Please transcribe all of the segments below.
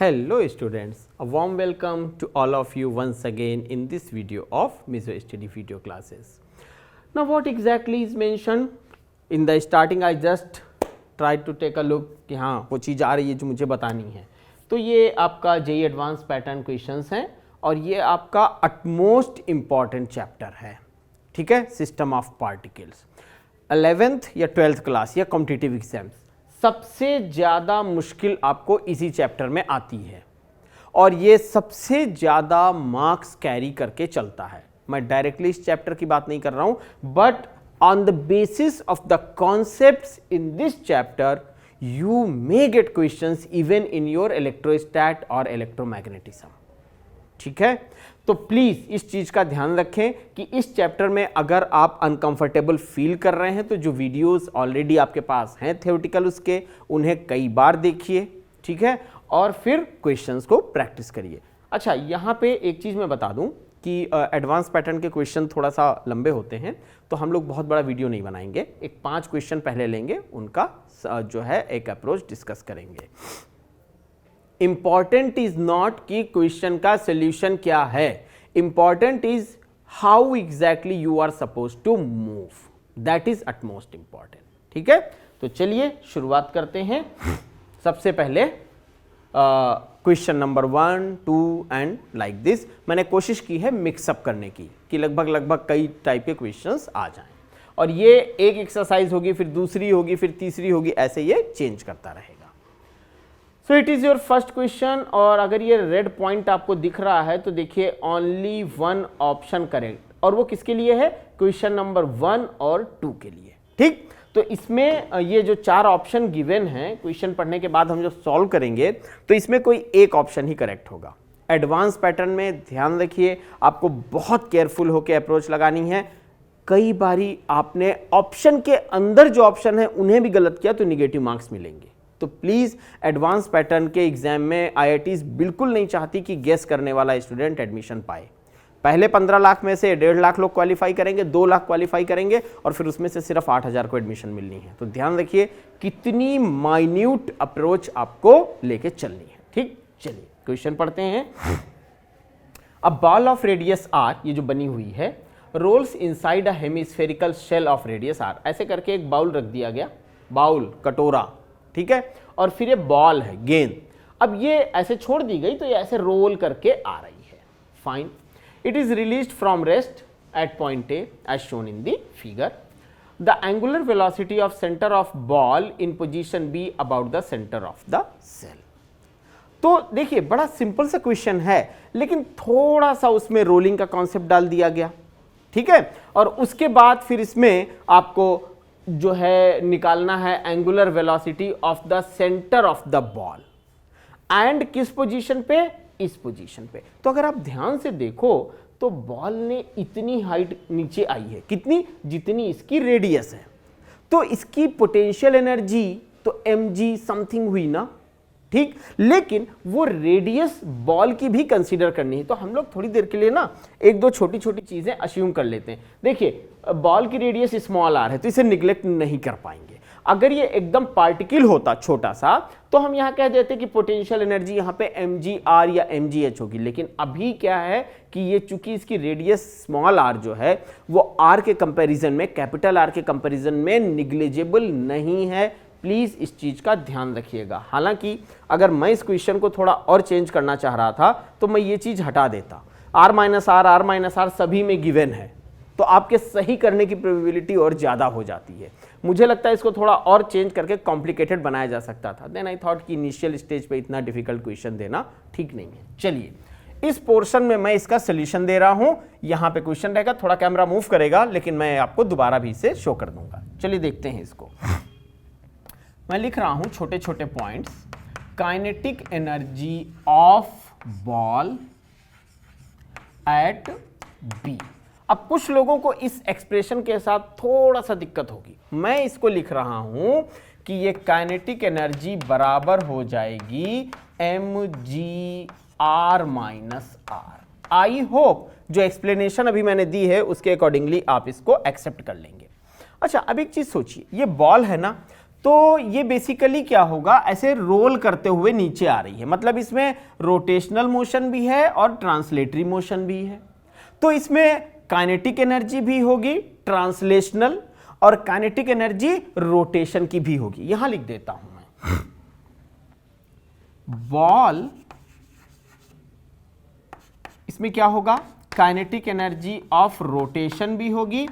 Hello students, a warm welcome to all of you once again in this video of Mizo Study video classes. Now what exactly is mentioned? In the starting I just tried to take a look कि हाँ वो चीज़ आ रही है जो मुझे बतानी है. तो ये आपका JEE एडवांस पैटर्न क्वेश्चंस हैं और ये आपका अटमोस्ट इम्पॉर्टेंट चैप्टर है. ठीक है, सिस्टम ऑफ पार्टिकल्स 11th या 12th क्लास या कॉम्पिटिटिव एग्जाम्स सबसे ज़्यादा मुश्किल आपको इसी चैप्टर में आती है और ये सबसे ज़्यादा मार्क्स कैरी करके चलता है. मैं डायरेक्टली इस चैप्टर की बात नहीं कर रहा हूँ, but on the basis of the concepts in this chapter you may get questions even in your electrostat or electromagnetism. ठीक है, तो प्लीज इस चीज का ध्यान रखें कि इस चैप्टर में अगर आप अनकंफर्टेबल फील कर रहे हैं तो जो वीडियोस ऑलरेडी आपके पास हैं थ्योरेटिकल उसके, उन्हें कई बार देखिए. ठीक है, और फिर क्वेश्चंस को प्रैक्टिस करिए. अच्छा, यहाँ पे एक चीज मैं बता दूं कि एडवांस पैटर्न के क्वेश्चन थोड़ा सा लंबे होते हैं तो हम लोग बहुत बड़ा वीडियो नहीं बनाएंगे. एक 5 क्वेश्चन पहले लेंगे, उनका जो है एक अप्रोच डिस्कस करेंगे. इंपॉर्टेंट इज नॉट कि क्वेश्चन का सोल्यूशन क्या है, important is how exactly you are suppose to move, that is utmost important. ठीक है, तो चलिए शुरुआत करते हैं. सबसे पहले question number 1, 2 and like this. मैंने कोशिश की है मिक्सअप करने की कि लगभग कई टाइप के क्वेश्चंस आ जाएं और ये एक एक्सरसाइज होगी, फिर दूसरी होगी, फिर तीसरी होगी, ऐसे ये चेंज करता रहेगा. So it is your first question और अगर ये रेड पॉइंट आपको दिख रहा है तो देखिए ओनली 1 ऑप्शन करेक्ट और वो किसके लिए है? क्वेश्चन नंबर 1 और 2 के लिए. ठीक, तो इसमें ये जो 4 ऑप्शन गिवन हैं क्वेश्चन पढ़ने के बाद हम जो सॉल्व करेंगे तो इसमें कोई एक ऑप्शन ही करेक्ट होगा. एडवांस पैटर्न में ध्यान रखिए, आपको बहुत केयरफुल होकर अप्रोच लगानी है. कई बारी आपने ऑप्शन के अंदर जो ऑप्शन है उन्हें भी गलत किया तो निगेटिव मार्क्स मिलेंगे. तो प्लीज एडवांस पैटर्न के एग्जाम में आईआईटीज बिल्कुल नहीं चाहती कि गेस करने वाला स्टूडेंट एडमिशन पाए. पहले 15 लाख में से 1.5 लाख लोग क्वालिफाई करेंगे, 2 लाख क्वालिफाई करेंगे और फिर उसमें से सिर्फ 8,000 को एडमिशन मिलनी है. तो ध्यान रखिए कितनी माइन्यूट अप्रोच आपको लेके चलनी है. ठीक, चलिए क्वेश्चन पढ़ते हैं. अब बॉल ऑफ रेडियस r, ये जो बनी हुई है, rolls inside a hemispherical shell of radius r. ऐसे करके एक बाउल रख दिया गया, बाउल कटोरा. ठीक है, और फिर ये बॉल है, गेंद. अब ये ऐसे छोड़ दी गई तो ये ऐसे रोल करके आ रही है. Fine. It is released from rest at point A as shown in the figure. The angular velocity of centre of ball in position B about the centre of the shell. तो देखिए बड़ा simple सा question है लेकिन थोड़ा सा उसमें rolling का कॉन्सेप्ट डाल दिया गया. ठीक है, और उसके बाद फिर इसमें आपको जो है निकालना है angular velocity of the centre of the ball and किस पोजीशन पे? इस पोजीशन पे. तो अगर आप ध्यान से देखो तो बॉल ने इतनी हाइट नीचे आई है, कितनी? जितनी इसकी रेडियस है. तो इसकी पोटेंशियल एनर्जी तो mg समथिंग हुई ना. ठीक, लेकिन वो रेडियस बॉल की भी कंसीडर करनी है. तो हम लोग थोड़ी देर के लिए ना एक दो छोटी छोटी चीजें अज्यूम कर लेते हैं. देखिए बॉल की रेडियस स्मॉल r है तो इसे निग्लेक्ट नहीं कर पाएंगे. अगर ये एकदम पार्टिकल होता छोटा सा तो हम यहाँ कह देते कि पोटेंशियल एनर्जी यहाँ पे mgr या mgh होगी. लेकिन अभी क्या है कि ये चूंकि इसकी रेडियस स्मॉल r जो है वो r के कंपैरिजन में, कैपिटल R के कंपैरिजन में निग्लेजेबल नहीं है. प्लीज इस चीज का ध्यान रखिएगा. हालांकि अगर मैं इस क्वेश्चन को थोड़ा और चेंज करना चाह रहा था तो मैं ये चीज हटा देता. r-r सभी में गिवन है तो आपके सही करने की प्रोबेबिलिटी और ज्यादा हो जाती है. मुझे लगता है इसको थोड़ा और चेंज करके कॉम्प्लिकेटेड बनाया जा सकता था. देन आई थॉट कि इनिशियल स्टेज पे इतना डिफिकल्ट क्वेश्चन देना ठीक नहीं है. चलिए इस पोर्शन में मैं इसका सोल्यूशन दे रहा हूं. यहां पे क्वेश्चन रहेगा, थोड़ा कैमरा मूव करेगा लेकिन मैं आपको दोबारा भी इसे शो कर दूंगा. चलिए देखते हैं इसको. मैं लिख रहा हूं छोटे छोटे points. Kinetic energy of ball at B. अब कुछ लोगों को इस एक्सप्रेशन के साथ थोड़ा सा दिक्कत होगी. मैं इसको लिख रहा हूं कि ये काइनेटिक एनर्जी बराबर हो जाएगी mgr minus r. I hope जो एक्सप्लेनेशन अभी मैंने दी है उसके अकॉर्डिंगली आप इसको एक्सेप्ट कर लेंगे. अच्छा, अब एक चीज सोचिए, ये बॉल है ना, तो ये बेसिकली क्या होगा, ऐसे रोल करते हुए नीचे आ रही है, मतलब इसमें रोटेशनल मोशन भी है और ट्रांसलेटरी मोशन भी है। तो इसमें काइनेटिक एनर्जी भी होगी ट्रांसलेशनल, और काइनेटिक एनर्जी रोटेशन की भी होगी। यहां लिख देता हूं मैं, बॉल, इसमें क्या होगा, काइनेटिक एनर्जी ऑफ रोटेशन भी होगी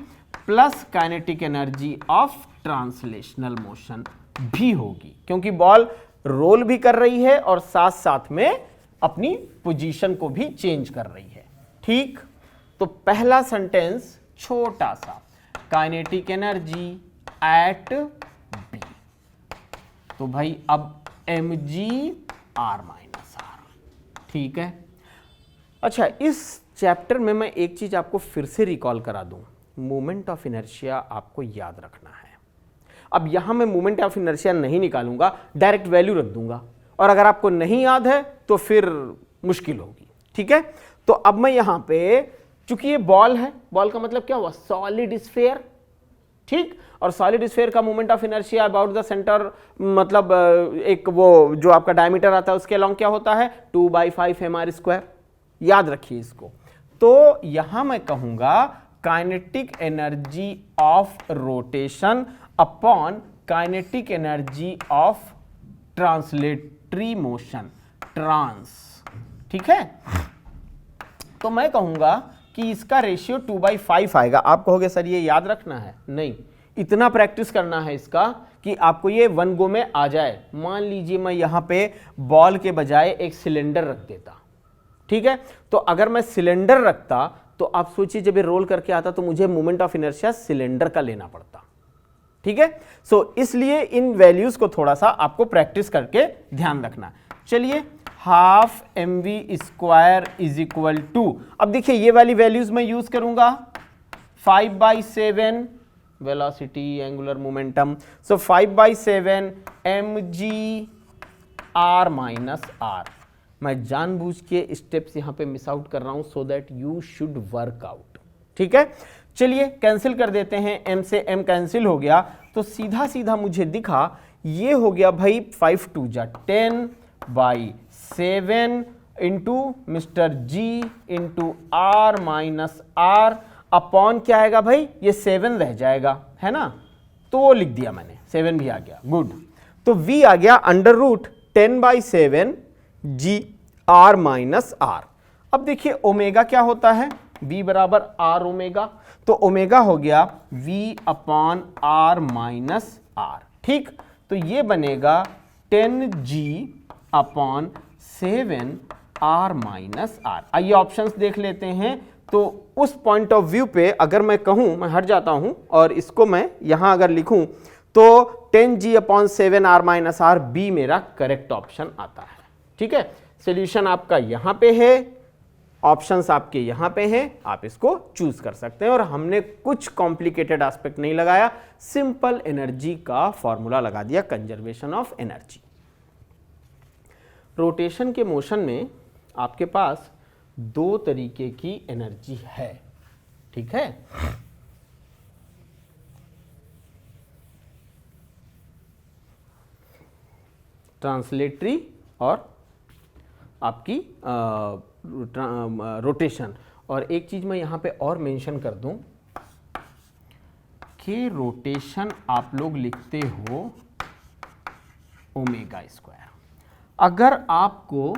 plus kinetic energy of translational motion भी होगी, क्योंकि बॉल रोल भी कर रही है और साथ साथ में अपनी पोजीशन को भी चेंज कर रही है। ठीक, तो पहला सेंटेंस छोटा सा, काइनेटिक एनर्जी एट बी, तो भाई अब mg r माइनस r, ठीक है। अच्छा, इस चैप्टर में मैं एक चीज आपको फिर से रिकॉल करा दूं, मोमेंट ऑफ इनर्शिया आपको याद रखना है। अब यहां मैं मोमेंट ऑफ इनर्शिया नहीं निकालूंगा, डायरेक्ट वैल्यू रख दूंगा, और अगर आपको नहीं याद है तो फिर मुश्किल होगी, ठीक है। तो अब मैं यहां पे, चूंकि ये बॉल है, बॉल का मतलब क्या हुआ, सॉलिड स्फीयर, ठीक, और सॉलिड स्फीयर का moment of inertia about the centre, मतलब एक वो जो आपका डायमीटर आता है उसके अलोंग क्या होता है, 2/5 mr², याद रखिए इसको। तो यहां मैं कहूंगा kinetic energy of rotation upon kinetic energy of translatory motion, trans, ठीक है। तो मैं कहूंगा कि इसका रेशियो 2/5 आएगा। आप कहोगे सर ये याद रखना है, नहीं, इतना प्रैक्टिस करना है इसका कि आपको ये 1 गो में आ जाए। मान लीजिए मैं यहां पे बॉल के बजाय एक सिलेंडर रख देता, ठीक है। तो अगर मैं सिलेंडर रखता तो आप सोचिए जब ये रोल करके आता तो मुझे मोमेंट ऑफ इनर्शिया सिलेंडर का लेना पड़ता, ठीक है। सो इसलिए इन वैल्यूज को थोड़ा सा आपको प्रैक्टिस करके ध्यान रखना। चलिए, half mv² is equal to, अब देखिए ये वाली वैल्यूज मैं यूज करूंगा, 5/7 वेलोसिटी, एंगुलर मोमेंटम, सो 5/7 mg r माइनस r। मैं जानबूझ के स्टेप्स यहां पे मिस आउट कर रहा हूं so that you should work out, ठीक है। चलिए कैंसिल कर देते हैं, m से m कैंसिल हो गया, तो सीधा सीधा मुझे दिखा ये हो गया भाई 5 2 जा 10/7 into mister G into r minus r upon क्या आएगा भाई, ये 7 रह जाएगा, है ना, तो वो लिख दिया मैंने, 7 भी आ गया, गुड। तो v आ गया √10/7 जी r माइनस r। अब देखिए ओमेगा क्या होता है, v बराबर r ओमेगा, तो ओमेगा हो गया v upon r minus r, ठीक। तो ये बनेगा 10g upon 7r minus r। आइए ऑप्शंस देख लेते हैं। तो उस पॉइंट ऑफ व्यू पे अगर मैं कहूं, मैं हट जाता हूं और इसको मैं यहां अगर लिखूं तो 10g upon 7r minus r B मेरा करेक्ट ऑप्शन आता है, ठीक है। सॉल्यूशन आपका यहां पे है, ऑप्शंस आपके यहां पे हैं, आप इसको चूज कर सकते हैं। और हमने कुछ कॉम्प्लिकेटेड एस्पेक्ट नहीं लगाया, सिंपल एनर्जी का फॉर्मूला लगा दिया, कंजर्वेशन ऑफ एनर्जी। रोटेशन के मोशन में आपके पास 2 तरीके की एनर्जी है, ठीक है। ट्रांसलेटरी और आपकी रोटेशन। और एक चीज मैं यहां पे और मेंशन कर दूं कि रोटेशन आप लोग लिखते हो ω²। अगर आपको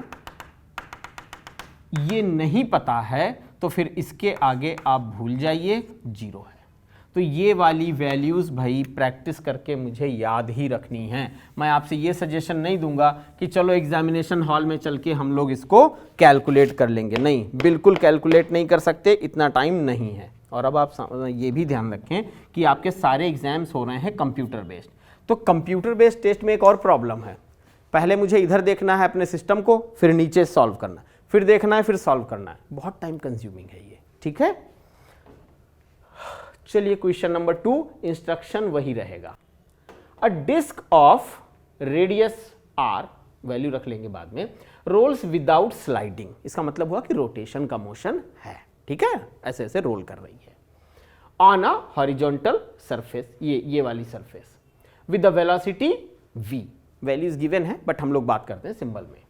ये नहीं पता है तो फिर इसके आगे आप भूल जाइए, 0 है। तो ये वाली वैल्यूज़ भाई प्रैक्टिस करके मुझे याद ही रखनी है। मैं आपसे ये सजेशन नहीं दूंगा कि चलो एग्जामिनेशन हॉल में चल के हम लोग इसको कैलकुलेट कर लेंगे, नहीं, बिल्कुल कैलकुलेट नहीं कर सकते, इतना टाइम नहीं है। और अब आप ये भी ध्यान रखें कि आपके सारे एग्जाम्स हो रहे हैं कंप्यूटर बेस्ड। तो कंप्यूटर बेस्ड टेस्ट में एक और प्रॉब्लम है, पहले मुझे इधर देखना है अपने सिस्टम को, फिर नीचे सॉल्व करना, फिर देखना है, फिर सॉल्व करना है, बहुत टाइम कंज्यूमिंग है ये, ठीक है। चलिए क्वेश्चन नंबर 2, इंस्ट्रक्शन वही रहेगा। A disc of radius r, value रख लेंगे बाद में, रोल्स विदाउट स्लाइडिंग, इसका मतलब हुआ कि रोटेशन का मोशन है, ठीक है, ऐसे ऐसे रोल कर रही है ऑन अ हॉरिजॉन्टल सरफेस, ये वाली surface. With the velocity v, values given है बट हम लोग बात करते हैं सिंबल में।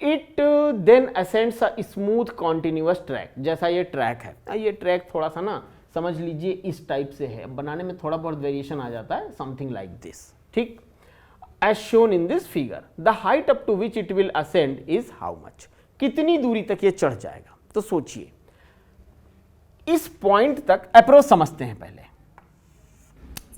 It then ascends a smooth continuous track, जैसा ये ट्रैक है, ये ट्रैक थोड़ा सा ना समझ लीजिए इस टाइप से है, बनाने में थोड़ा बहुत वेरिएशन आ जाता है, समथिंग लाइक दिस, ठीक। As shown in this figure the height up to which it will ascend is how much, कितनी दूरी तक ये चढ़ जाएगा। तो सोचिए इस पॉइंट तक अप्रोच समझते हैं पहले,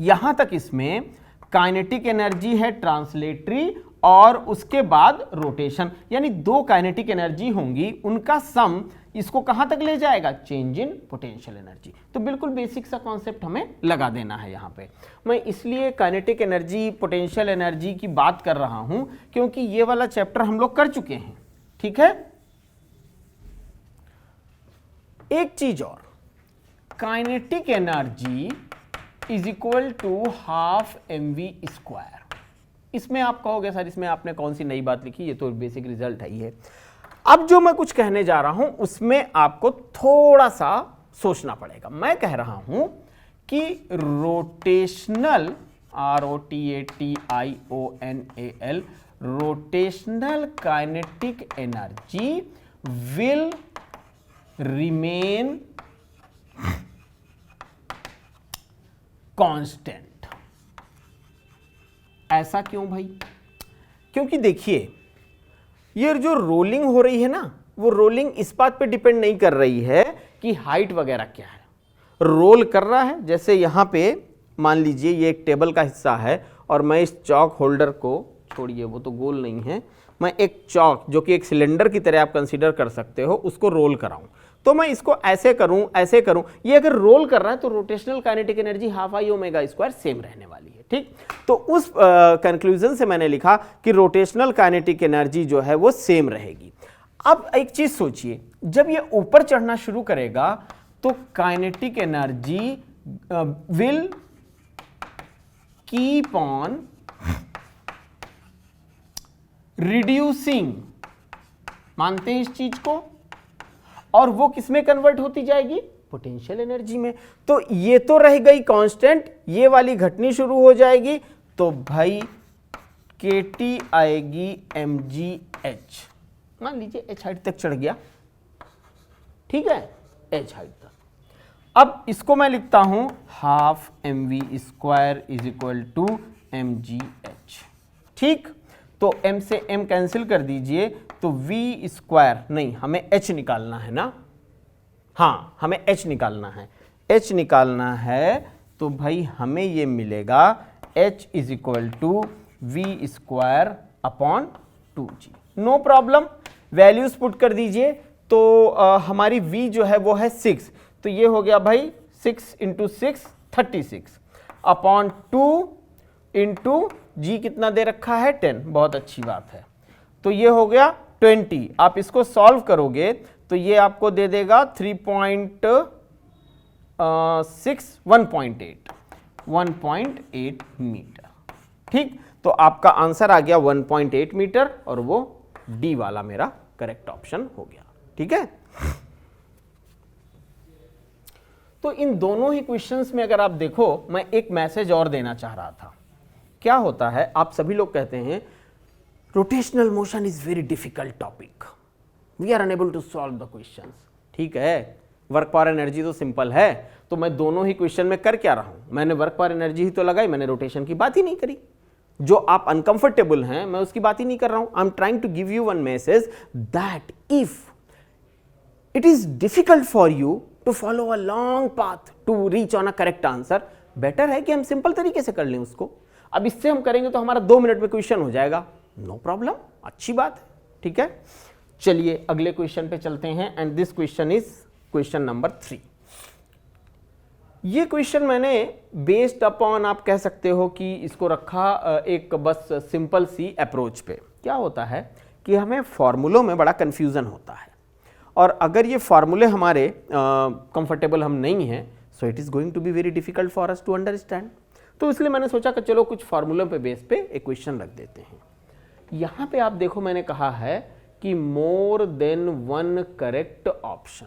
यहां तक इसमें काइनेटिक एनर्जी है ट्रांसलेटरी और उसके बाद रोटेशन, यानी दो काइनेटिक एनर्जी होंगी, उनका सम इसको कहां तक ले जाएगा, चेंज इन पोटेंशियल एनर्जी। तो बिल्कुल बेसिक सा कॉन्सेप्ट हमें लगा देना है यहां पे। मैं इसलिए काइनेटिक एनर्जी पोटेंशियल एनर्जी की बात कर रहा हूं क्योंकि ये वाला चैप्टर हम लोग कर चुके हैं, ठीक है। एक चीज और, kinetic energy is equal to half mv²। इसमें आप कहोगे सर इसमें आपने कौन सी नई बात लिखी, ये तो बेसिक रिजल्ट है ही है। अब जो मैं कुछ कहने जा रहा हूं उसमें आपको थोड़ा सा सोचना पड़ेगा। मैं कह रहा हूं कि rotational ROTATIONAL rotational kinetic energy will remain constant. ऐसा क्यों भाई? क्योंकि देखिए ये जो रोलिंग हो रही है ना, वो रोलिंग इस बात पे डिपेंड नहीं कर रही है कि हाइट वगैरह क्या है, रोल कर रहा है। जैसे यहां पे मान लीजिए ये एक टेबल का हिस्सा है और मैं इस चौक होल्डर को, छोड़िए वो तो गोल नहीं है, मैं एक चौक जो कि एक सिलेंडर की तरह आप कंसीडर कर सकते हो उसको रोल कराऊं, तो मैं इसको ऐसे करूं, ये अगर रोल कर रहा है तो rotational kinetic energy half I omega square same रहने वाली है, ठीक। तो उस कंक्लूजन से मैंने लिखा कि रोटेशनल काइनेटिक एनर्जी जो है वो सेम रहेगी। अब एक चीज सोचिए, जब ये ऊपर चढ़ना शुरू करेगा तो kinetic energy will keep on reducing, मानते हैं इस चीज को, और वो किसमें कन्वर्ट होती जाएगी, पोटेंशियल एनर्जी में। तो ये तो रह गई कांस्टेंट, ये वाली घटनी शुरू हो जाएगी, तो भाई KT आएगी mgh, मान लीजिए h हाइट तक चढ़ गया, ठीक है, h हाइट तक। अब इसको मैं लिखता हूं half mv² is equal to mgh, ठीक। तो m से m कैंसिल कर दीजिए, तो v² नहीं, हमें h निकालना है ना, हाँ हमें h निकालना है, h निकालना है तो भाई हमें ये मिलेगा h is equal to v² upon 2g। No problem, values put कर दीजिए। तो हमारी v जो है वो है 6, तो ये हो गया भाई 6 इंटू 6 36 अपॉन 2 इंटू जी कितना दे रखा है 10, बहुत अच्छी बात है। तो ये हो गया 20, आप इसको सॉल्व करोगे तो ये आपको दे देगा 1.8 मीटर, ठीक। तो आपका आंसर आ गया 1.8 मीटर और वो डी वाला मेरा करेक्ट ऑप्शन हो गया, ठीक है। तो इन दोनों ही क्वेश्चंस में अगर आप देखो, मैं एक मैसेज और देना चाह रहा था। क्या होता है, आप सभी लोग कहते हैं rotational motion is very difficult topic, we are unable to solve the questions, ठीक है। वर्क पावर एनर्जी तो सिंपल है, तो मैं दोनों ही क्वेश्चन में कर क्या रहा हूं, मैंने वर्क पावर एनर्जी ही तो लगाई, मैंने रोटेशन की बात ही नहीं करी। जो आप अनकंफर्टेबल हैं मैं उसकी बात ही नहीं कर रहा हूं। I am trying to give you one message that if it is difficult for you to follow a long path to reach on a correct answer, better है कि हम सिंपल तरीके से कर लें उसको। अब इससे हम करेंगे तो हमारा 2 मिनट में क्वेश्चन हो जाएगा, नो प्रॉब्लम, अच्छी बात है, ठीक है। चलिए अगले क्वेश्चन पे चलते हैं and this question is question number 3। ये क्वेश्चन मैंने बेस्ड अपॉन, आप कह सकते हो कि इसको रखा एक बस सिंपल सी अप्रोच पे। क्या होता है कि हमें फॉर्मूलों में बड़ा कंफ्यूजन होता है, और अगर ये फॉर्मूले हमारे कंफर्टेबल हम नहीं हैं, so it is going to be very difficult for us to understand. तो इसलिए मैंने सोचा कि चलो कुछ फॉर्मूलों पे बेस पे एक क्वेश्चन रख देते हैं। यहां पे आप देखो मैंने कहा है कि more than one correct option,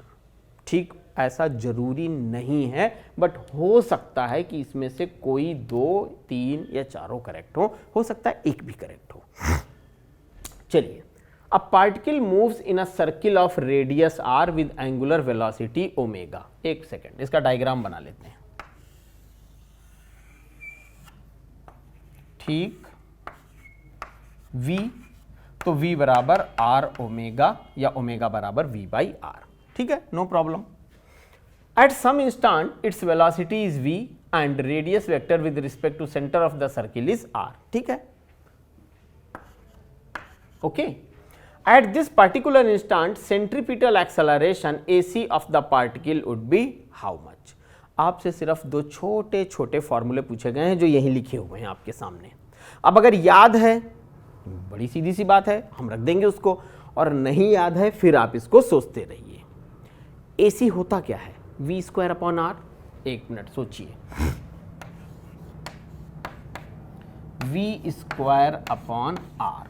ठीक, ऐसा जरूरी नहीं है, बट हो सकता है कि इसमें से कोई 2, 3 या चारों करेक्ट हो सकता है एक भी करेक्ट हो। चलिए, a particle moves in a circle of radius r with angular velocity omega. एक सेकेंड, इसका डायग्राम बना लेते हैं। ठीक, v, तो v बराबर r ओमेगा या ओमेगा बराबर v बाई आर। ठीक है, no problem. At some instant its velocity is v and radius vector with respect to centre of the circle is r। ठीक है, okay. At this particular instant centripetal acceleration ac of the particle would be how much. आपसे सिर्फ 2 छोटे छोटे फॉर्मूले पूछे गए हैं जो यहीं लिखे हुए हैं आपके सामने। अब अगर याद है, बड़ी सीधी सी बात है, हम रख देंगे उसको, और नहीं याद है फिर आप इसको सोचते रहिए। AC होता क्या है? v square upon r। एक मिनट सोचिए, v स्क्वायर अपॉन r।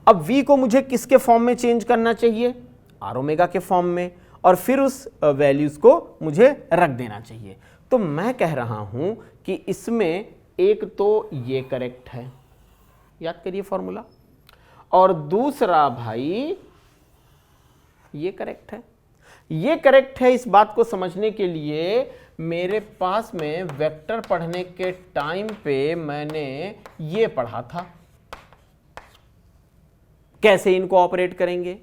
अब v को मुझे किसके फॉर्म में चेंज करना चाहिए? r ओमेगा के फॉर्म में, और फिर उस वैल्यूज को मुझे रख देना चाहिए। तो मैं कह रहा हूं कि इसमें एक तो ये करेक्ट है, याद करिए फॉर्मूला, और दूसरा भाई ये करेक्ट है। ये करेक्ट है, इस बात को समझने के लिए मेरे पास में वेक्टर पढ़ने के टाइम पे मैंने ये पढ़ा था, कैसे इनको ऑपरेट करेंगे।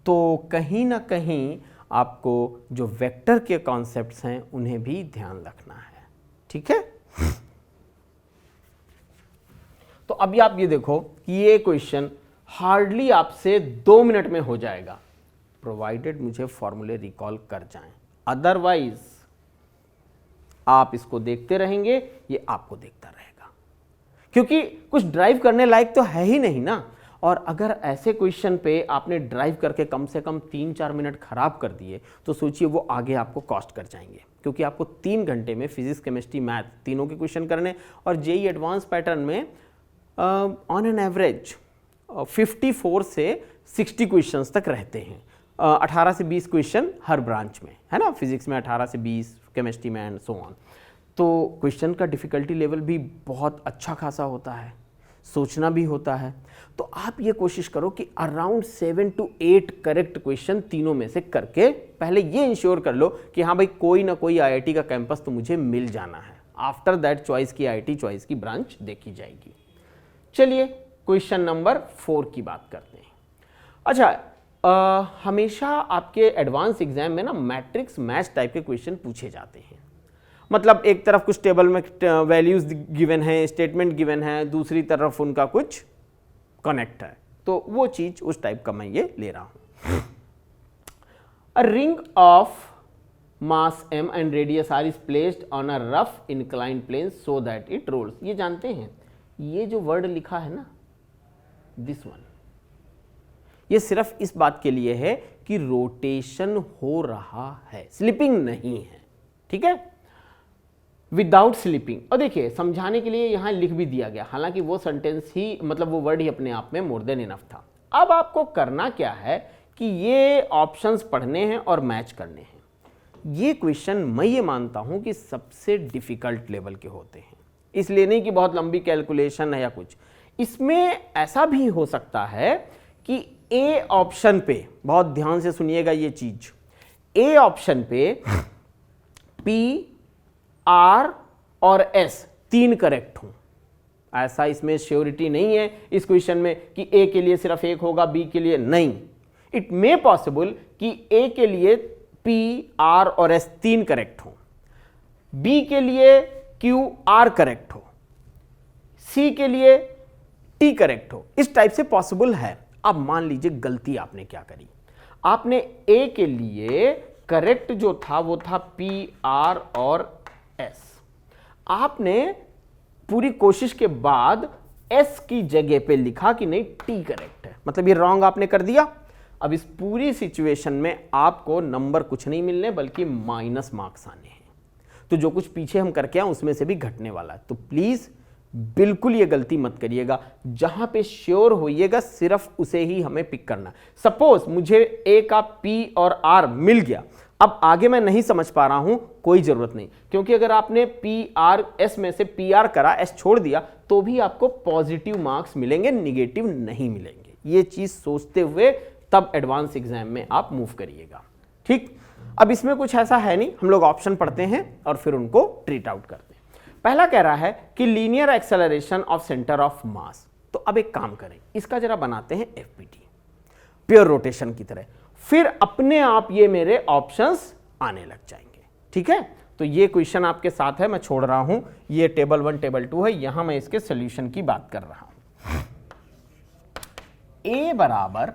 तो कहीं ना कहीं आपको जो वेक्टर के कॉन्सेप्ट्स हैं उन्हें भी ध्यान रखना है। ठीक है, तो अभी आप ये देखो कि ये क्वेश्चन हार्डली आपसे 2 मिनट में हो जाएगा, प्रोवाइडेड मुझे फॉर्मूले रिकॉल कर जाएं। अदरवाइज आप इसको देखते रहेंगे, ये आपको देखता रहेगा, क्योंकि कुछ ड्राइव करने लायक तो है ही नहीं ना। और अगर ऐसे क्वेश्चन पे आपने ड्राइव करके कम से कम 3-4 मिनट खराब कर दिए तो सोचिए वो आगे आपको कॉस्ट कर जाएंगे, क्योंकि आपको 3 घंटे में फिजिक्स, केमिस्ट्री, मैथ तीनों के क्वेश्चन करने, और जेईई एडवांस पैटर्न में ऑन एन एवरेज 54 से 60 क्वेश्चंस तक रहते हैं। 18 से 20 क्वेश्चन हर ब्रांच में है ना, फिजिक्स में 18 से 20, केमिस्ट्री में एंड सो ऑन। तो क्वेश्चन का डिफिकल्टी लेवल भी बहुत अच्छा खासा होता है, सोचना भी होता है। तो आप ये कोशिश करो कि अराउंड 7 to 8 करेक्ट क्वेश्चन तीनों में से करके पहले ये इंश्योर कर लो कि हाँ भाई कोई ना कोई आईआईटी का कैंपस तो मुझे मिल जाना है। आफ्टर दैट चॉइस की आईआईटी, चॉइस की ब्रांच देखी जाएगी। चलिए क्वेश्चन नंबर 4 की बात करते हैं। अच्छा, हमेशा आपके एडवांस एग्जाम में ना मैट्रिक्स मैच टाइप के क्वेश्चन पूछे जाते हैं। मतलब एक तरफ कुछ टेबल में वैल्यूज गिवन है, स्टेटमेंट गिवन है, दूसरी तरफ उनका कुछ कनेक्ट है, तो वो चीज उस टाइप का मैं ये ले रहा हूं। A ring of mass m and radius r is placed on a rough inclined plane so that it rolls. ये जानते हैं, ये जो वर्ड लिखा है ना, दिस वन, ये सिर्फ इस बात के लिए है कि रोटेशन हो रहा है, स्लिपिंग नहीं है। ठीक है, विदाउट स्लिपिंग। और देखिए समझाने के लिए यहां लिख भी दिया गया, हालांकि वो सेंटेंस ही, मतलब वो वर्ड ही अपने आप में मोर देन इनफ था। अब आपको करना क्या है कि ये ऑप्शंस पढ़ने हैं और मैच करने हैं। ये क्वेश्चन मैं ये मानता हूं कि सबसे डिफिकल्ट लेवल के होते हैं, इसलिए नहीं कि बहुत लंबी कैलकुलेशन है या कुछ। इसमें ऐसा भी हो सकता है कि ए ऑप्शन पे, बहुत ध्यान से सुनिएगा ये चीज, ए ऑप्शन पे पी, आर और एस 3 करेक्ट हूं। ऐसा इसमें श्योरिटी नहीं है इस क्वेश्चन में कि ए के लिए सिर्फ 1 होगा, बी के लिए नहीं। इट मे पॉसिबल कि ए के लिए पी, आर और एस 3 करेक्ट हो, बी के लिए क्यू, आर करेक्ट हो, सी के लिए टी करेक्ट हो। इस टाइप से पॉसिबल है। अब मान लीजिए गलती आपने क्या करी, आपने ए के लिए करेक्ट जो था वो था पी, आर और एस। आपने पूरी कोशिश के बाद एस की जगह पे लिखा कि नहीं टी करेक्ट है, मतलब ये रॉन्ग आपने कर दिया। अब इस पूरी सिचुएशन में आपको नंबर कुछ नहीं मिलने बल्कि माइनस मार्क्स आने हैं। तो जो कुछ पीछे हम करके आए उसमें से भी घटने वाला है। तो प्लीज बिल्कुल ये गलती मत करिएगा, जहां पे श्योर होइएगा सिर्फ उसे ही हमें पिक करना। सपोज मुझे ए का पी और आर मिल गया, अब आगे मैं नहीं समझ पा रहा हूं, कोई जरूरत नहीं, क्योंकि अगर आपने PRS में से PR करा, S छोड़ दिया, तो भी आपको पॉजिटिव मार्क्स मिलेंगे, निगेटिव नहीं मिलेंगे। ये चीज सोचते हुए तब एडवांस एग्जाम में आप मूव करिएगा। ठीक, अब इसमें कुछ ऐसा है नहीं, हम लोग ऑप्शन पढ़ते हैं और फिर उनको ट्रीट आउट करते हैं। पहला कह रहा है कि linear acceleration of centre of mass. तो अब एक काम करें, इसका जरा बनाते हैं FPT, प्योर रोटेशन की तरह, फिर अपने आप ये मेरे ऑप्शंस आने लग जाएंगे। ठीक है, तो ये क्वेश्चन आपके साथ है, मैं छोड़ रहा हूं, ये टेबल 1 टेबल 2 है, यहां मैं इसके सॉल्यूशन की बात कर रहा हूं। A बराबर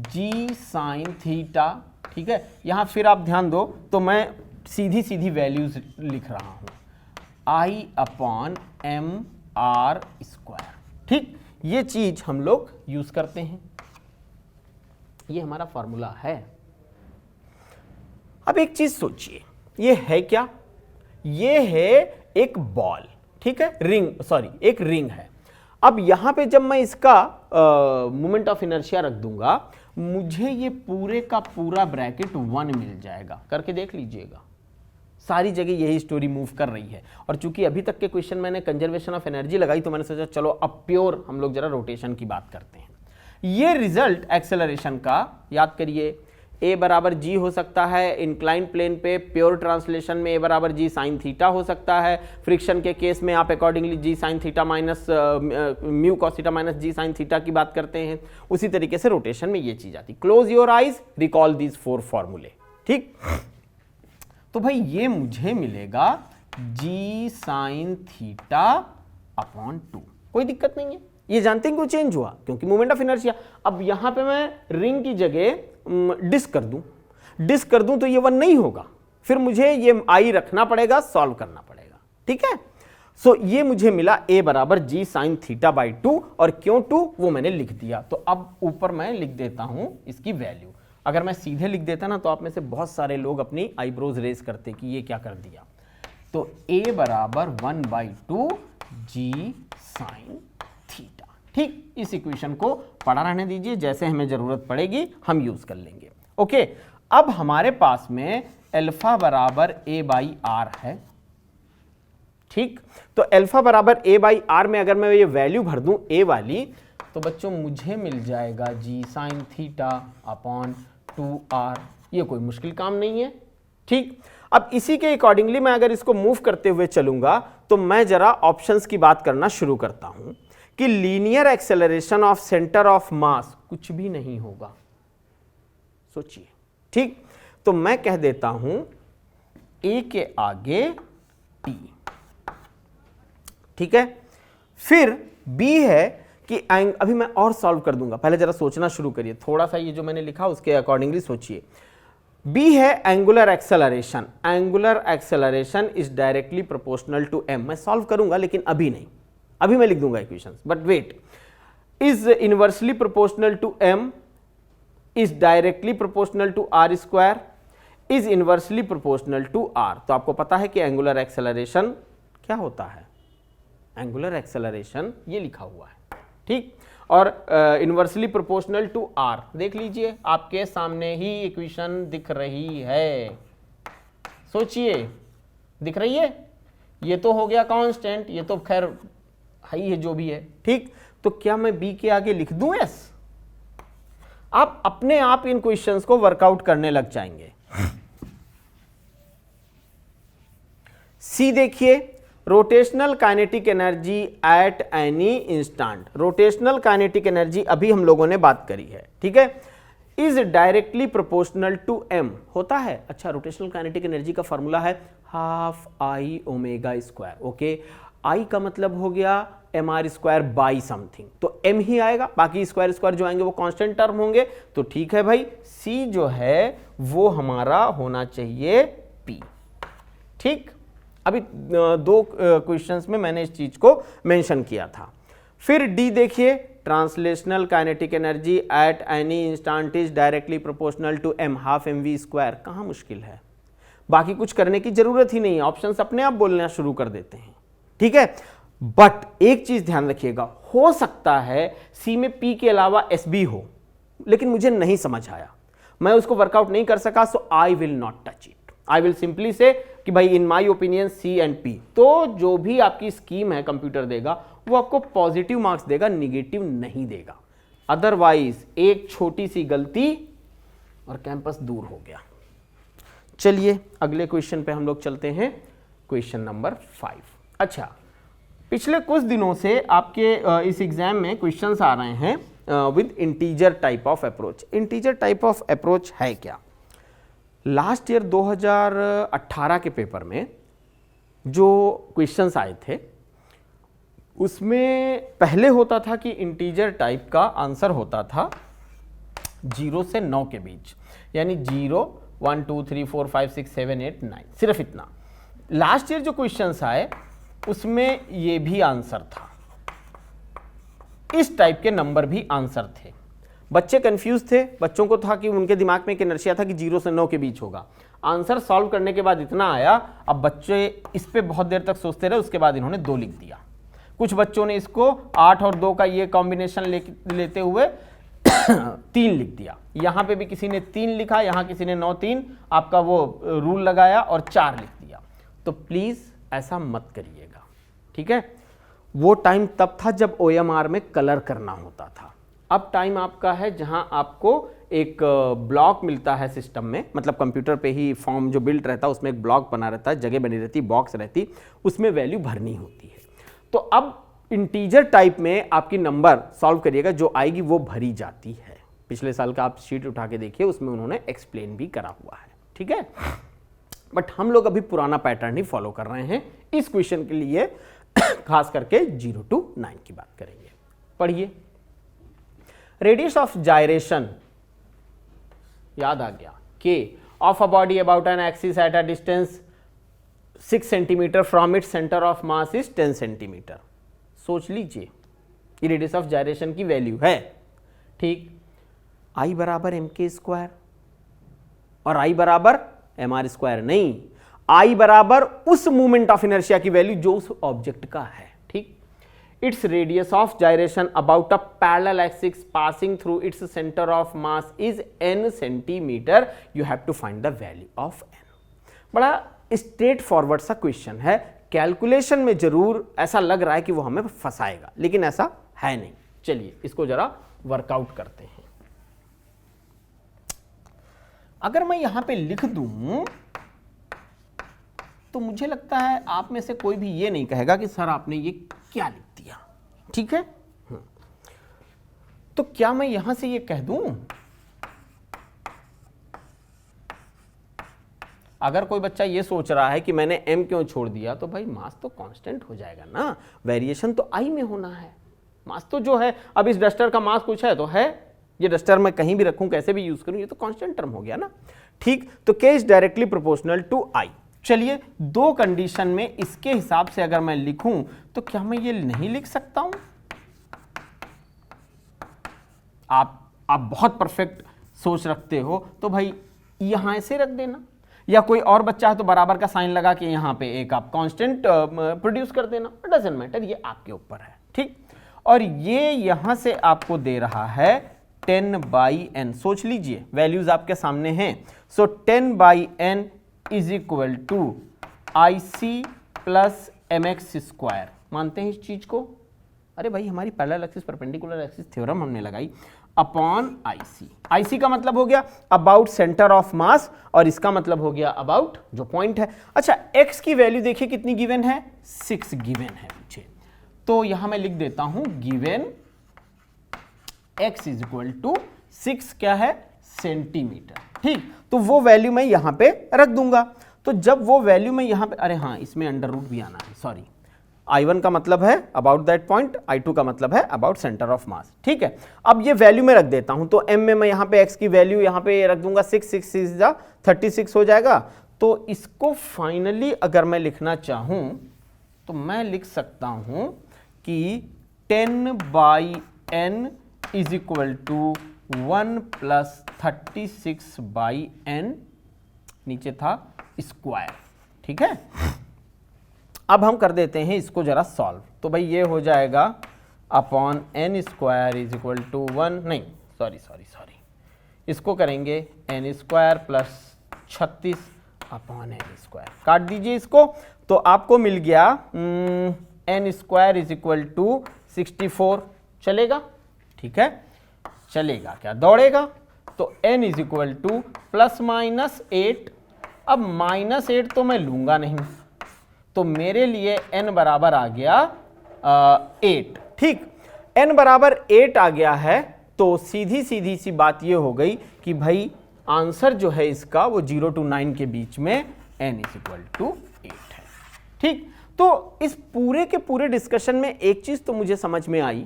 G साइन थीटा, ठीक है, यहां फिर आप ध्यान दो तो मैं सीधी सीधी वैल्यूज लिख रहा हूं, I अपॉन MR स्क्वायर। ठीक, ये चीज हम लोग यूज करते हैं, ये हमारा फॉर्मूला है। अब एक चीज सोचिए, ये है क्या? ये है एक बॉल, ठीक है, रिंग, सॉरी एक रिंग है। अब यहां पे जब मैं इसका मोमेंट ऑफ इनर्शिया रख दूंगा, मुझे ये पूरे का पूरा ब्रैकेट 1 मिल जाएगा। करके देख लीजिएगा, सारी जगह यही स्टोरी मूव कर रही है। और चूंकि अभी तक के क्वेश्चन मैंने कंजर्वेशन ऑफ एनर्जी लगाई, तो मैंने सोचा चलो अब प्योर हम लोग जरा रोटेशन की बात करते हैं। ये रिजल्ट एक्सेलरेशन का याद करिए, A बराबर G हो सकता है इंक्लाइन प्लेन पे, प्योर ट्रांसलेशन में A बराबर G साइन थीटा हो सकता है, फ्रिक्शन के केस में आप accordingly G sine theta minus mu cos theta minus G sine theta की बात करते हैं। उसी तरीके से रोटेशन में ये चीज आती। Close your eyes, recall these 4 फॉर्मूले। ठीक, तो भाई ये मुझे मिलेगा G साइन थीटा अपॉन 2, कोई दिक्कत नहीं है। ये जानते हैं क्यों चेंज हुआ? क्योंकि मोमेंट ऑफ इनर्शिया। अब यहां पे मैं रिंग की जगह डिस्क कर दूं तो ये 1 नहीं होगा, फिर मुझे ये I रखना पड़ेगा, सॉल्व करना पड़ेगा। ठीक है, सो ये मुझे मिला A बराबर G साइन थीटा बाई 2, और क्यों 2 वो मैंने लिख दिया। तो अब ऊपर मैं लिख देता हूं इसकी वैल्यू। अगर मैं सीधे लिख देता ना, तो आप में से बहुत सारे लोग अपनी आईब्रोज रेज करते कि ये क्या कर दिया। तो A बराबर 1/2 G साइन थीटा। ठीक, इस इक्वेशन को पढ़ा रहने दीजिए, जैसे हमें जरूरत पड़ेगी हम यूज कर लेंगे। ओके, अब हमारे पास में अल्फा बराबर A/R है। ठीक, तो अल्फा बराबर A/R में अगर मैं ये वैल्यू भर दूं A वाली, तो बच्चों मुझे मिल जाएगा G sine theta upon 2R। ये कोई मुश्किल काम नहीं है। ठीक, अब इसी के अकॉर्डिंगली मैं अगर इसको मूव करते हुए चलूंगा, तो मैं जरा ऑप्शंस की बात करना शुरू करता हूं कि linear acceleration of centre of mass कुछ भी नहीं होगा। सोचिए, ठीक, तो मैं कह देता हूं A के आगे T। ठीक है, फिर B है कि अभी मैं और सॉल्व कर दूंगा, पहले जरा सोचना शुरू करिए, थोड़ा सा ये जो मैंने लिखा उसके अकॉर्डिंगली सोचिए। B है angular acceleration. Angular acceleration is directly proportional to m। मैं सॉल्व करूंगा लेकिन अभी नहीं, अभी मैं लिख दूंगा equations, but wait. Is inversely proportional to m, is directly proportional to r square, is inversely proportional to r। तो आपको पता है कि एंगुलर एक्सेलरेशन क्या होता है? एंगुलर एक्सेलरेशन ये लिखा हुआ है। ठीक, और इनवर्सली प्रोपोर्शनल टू r, देख लीजिए आपके सामने ही इक्वेशन दिख रही है। सोचिए, दिख रही है? ये तो हो गया कांस्टेंट, ये तो खैर ही है जो भी है। ठीक, तो क्या मैं B के आगे लिख दूं S? आप अपने आप इन क्वेश्चंस को वर्कआउट करने लग जाएंगे। C देखिए, rotational kinetic energy at any instant. Rotational kinetic energy अभी हम लोगों ने बात करी है। ठीक है, is directly proportional to m होता है। अच्छा, रोटेशनल काइनेटिक एनर्जी का फॉर्मूला है half I omega square. Okay, I का मतलब हो गया mr स्क्वायर बाई समथिंग, तो m ही आएगा, बाकी स्क्वायर स्क्वायर जो आएंगे वो कांस्टेंट टर्म होंगे। तो ठीक है भाई, C जो है वो हमारा होना चाहिए P। ठीक, अभी 2 क्वेश्चंस में मैंने इस चीज को मेंशन किया था। फिर D देखिए, translational kinetic energy at any instant is directly proportional to m half mv square. कहाँ मुश्किल है, बाकी कुछ करने की जरूरत ही नहीं है, ऑप्शंस अपने आप बोलना शुरू कर देते हैं। ठीक है, बट एक चीज ध्यान रखिएगा, हो सकता है C में P के अलावा SB हो, लेकिन मुझे नहीं समझ आया। मैं उसको वर्कआउट नहीं कर सका, so I will not touch it, I will simply say कि भाई in my opinion C and P. तो जो भी आपकी स्कीम है कंप्यूटर देगा वो आपको पॉजिटिव मार्क्स देगा, निगेटिव नहीं देगा। अदरवाइज एक छोटी सी गलती और कैंपस दूर हो गया। चलिए अगले क्वेश्चन पे हम लोग चलते हैं, क्वेश्चन नंबर 5। अच्छा, पिछले कुछ दिनों से आपके इस एग्जाम में क्वेश्चंस आ रहे हैं with integer type of approach. Integer type of approach है क्या? लास्ट ईयर 2018 के पेपर में जो क्वेश्चंस आए थे उसमें पहले होता था कि इंटीजर टाइप का आंसर होता था 0 से 9 के बीच, यानी 0 1 2 3 4 5 6 7 8 9, सिर्फ इतना। लास्ट ईयर जो क्वेश्चंस आए उसमें ये भी आंसर था, इस टाइप के नंबर भी आंसर थे। बच्चे कंफ्यूज थे, बच्चों को था कि उनके दिमाग में एक इनर्शिया था कि 0 से 9 के बीच होगा। आंसर सॉल्व करने के बाद इतना आया, अब बच्चे इस पे बहुत देर तक सोचते रहे, उसके बाद इन्होंने 2 लिख दिया। कुछ बच्चों ने इसको 8 और 2 का ये कॉम्बिनेशन लेते हुए 3 लिख दिया। यहां पे भी किसी ने 3 लिखा, यहां किसी ने 9 3 आपका वो रूल लगाया और 4 लिख दिया। तो प्लीज ऐसा मत करिएगा, ठीक है। वो टाइम तब था जब OMR में कलर करना होता था। अब टाइम आपका है जहां आपको एक ब्लॉक मिलता है सिस्टम में, मतलब कंप्यूटर पे ही फॉर्म जो बिल्ट रहता है उसमें एक ब्लॉक बना रहता है, जगह बनी रहती, बॉक्स रहती, उसमें वैल्यू भरनी होती है। तो अब इंटीजर टाइप में आपकी नंबर सॉल्व करिएगा, जो आएगी वो भरी जाती है। पिछले साल का आप शीट उठा के देखिए, उसमें उन्होंने एक्सप्लेन भी करा हुआ है, ठीक है। बट हम लोग अभी पुराना पैटर्न ही फॉलो कर रहे हैं। इस क्वेश्चन के लिए खास करके 0 to 9 की बात करेंगे। पढ़िए, रेडियस ऑफ जायरेशन याद आ गया, के of a body about an axis at a distance 6 centimetre from its centre of mass is 10 centimetre. सोच लीजिए, ये रेडियस ऑफ जायरेशन की वैल्यू है, ठीक। I बराबर mk स्क्वायर और I बराबर mr स्क्वायर नहीं, I बराबर उस मूवमेंट ऑफ इनर्शिया की वैल्यू जो उस ऑब्जेक्ट का है, ठीक। Its radius of gyration about a parallel axis passing through its centre of mass is n centimetre. You have to find the value of n। बड़ा straight forward सा question है, calculation में जरूर ऐसा लग रहा है कि वो हमें फंसाएगा, लेकिन ऐसा है नहीं। चलिए इसको जरा वर्कआउट करते हैं। अगर मैं यहां पे लिख दूं तो मुझे लगता है आप में से कोई भी ये नहीं कहेगा कि सर आपने ये क्या लिख दिया, ठीक है। तो क्या मैं यहां से ये कह दूं, अगर कोई बच्चा ये सोच रहा है कि मैंने m क्यों छोड़ दिया, तो भाई मास तो कांस्टेंट हो जाएगा ना, वेरिएशन तो I में होना है। मास तो जो है, अब इस डस्टर का मास कुछ है तो है, ये डस्टर मैं कहीं भी रखूं कैसे भी यूज करूं, ये तो कांस्टेंट टर्म हो गया ना, ठीक। तो k is directly proportional to I। चलिए 2 कंडीशन में इसके हिसाब से अगर मैं लिखूं तो क्या मैं ये नहीं लिख सकता हूं? आप बहुत परफेक्ट सोच रखते हो तो भाई यहां ऐसे रख देना, या कोई और बच्चा है तो बराबर का साइन लगा के यहां पे एक आप कांस्टेंट प्रोड्यूस कर देना, डजंट मैटर, ये आपके ऊपर है, ठीक। और ये यहां से आपको दे रहा है 10/n। सोच लीजिए, वैल्यूज आपके सामने हैं। So 10/n is equal to IC plus mx square. मानते हैं इस चीज को? अरे भाई हमारी parallel axis perpendicular axis theorem हमने लगाई, अपॉन IC। IC का मतलब हो गया अबाउट सेंटर ऑफ मास, और इसका मतलब हो गया अबाउट जो पॉइंट है। अच्छा, x की वैल्यू देखिए कितनी गिवन है, 6 गिवन है मुझे, तो यहां मैं लिख देता हूं given x is equal to 6 क्या है, सेंटीमीटर, ठीक। तो वो वैल्यू मैं यहां पे रख दूंगा। तो जब वो वैल्यू मैं यहां पे, अरे हाँ इसमें अंडर रूट भी आना है, सॉरी, I1 का मतलब है अबाउट दैट पॉइंट, I2 का मतलब है अबाउट सेंटर ऑफ मास, ठीक है। अब ये वैल्यू में रख देता हूं, तो m में मैं यहां पे x की वैल्यू यहां पे रख दूंगा 6 36 हो जाएगा। तो इसको फाइनली अगर मैं लिखना चाहूं तो मैं लिख सकता हूं कि 10/n is equal to 1 plus 36/n, नीचे था स्क्वायर, ठीक है। अब हम कर देते हैं इसको जरा सॉल्व। तो भाई ये हो जाएगा upon n square is equal to 1, नहीं सॉरी, इसको करेंगे n square plus 36 upon n square, काट दीजिए इसको, तो आपको मिल गया n square is equal to 64। चलेगा? ठीक है, चलेगा क्या, दौड़ेगा? तो n इज इक्वल टू प्लस माइनस 8। अब माइनस 8 तो मैं लूंगा नहीं, तो मेरे लिए n बराबर आ गया 8। ठीक, n बराबर 8 आ गया है, तो सीधी सीधी सी बात ये हो गई कि भाई आंसर जो है इसका वो 0 to 9 के बीच में n इज इक्वल टू 8 है। ठीक, तो इस पूरे के पूरे डिस्कशन में एक चीज तो मुझे समझ में आई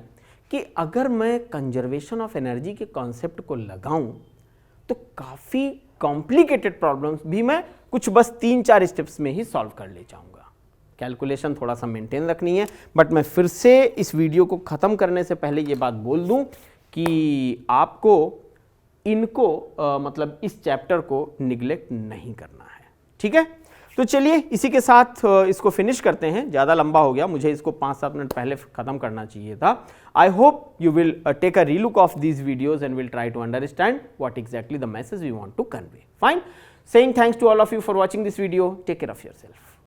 कि अगर मैं कंजर्वेशन ऑफ एनर्जी के कॉन्सेप्ट को लगाऊं तो काफी कॉम्प्लिकेटेड प्रॉब्लम्स भी मैं कुछ बस 3-4 स्टेप्स में ही सॉल्व कर ले जाऊंगा। कैलकुलेशन थोड़ा सा मेंटेन रखनी है, बट मैं फिर से इस वीडियो को खत्म करने से पहले ये बात बोल दूं कि आपको इनको मतलब इस चैप्टर को निगलेक्ट नहीं करना है। ठीक है, तो चलिए इसी के साथ इसको फिनिश करते हैं। ज़्यादा लंबा हो गया, मुझे इसको 5-7 मिनट पहले ख़त्म करना चाहिए था। I hope you will take a relook of these videos and will try to understand what exactly the message we want to convey. Fine, saying thanks to all of you for watching this video. Take care of yourself.